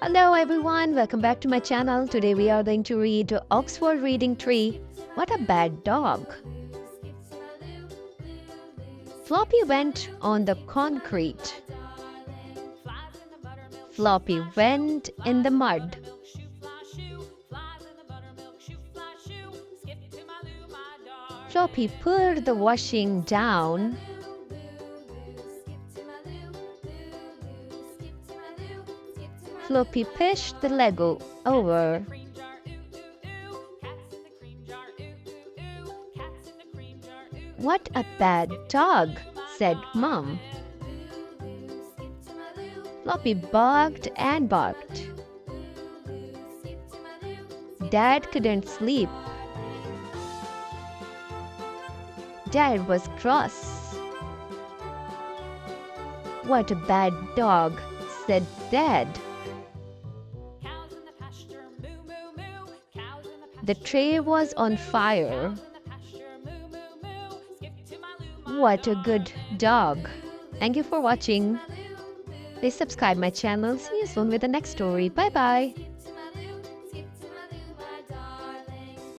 Hello everyone, welcome back to my channel. Today we are going to read Oxford Reading Tree. What a bad dog. Floppy went on the concrete. Floppy went in the mud. Floppy pulled the washing down. Floppy pushed the Lego over. What a bad dog, said Mom. Floppy barked and barked. Dad couldn't sleep. Dad was cross. What a bad dog, said Dad. The tray was on fire. What a good dog. Thank you for watching. Please subscribe my channel. See you soon with the next story. Bye bye.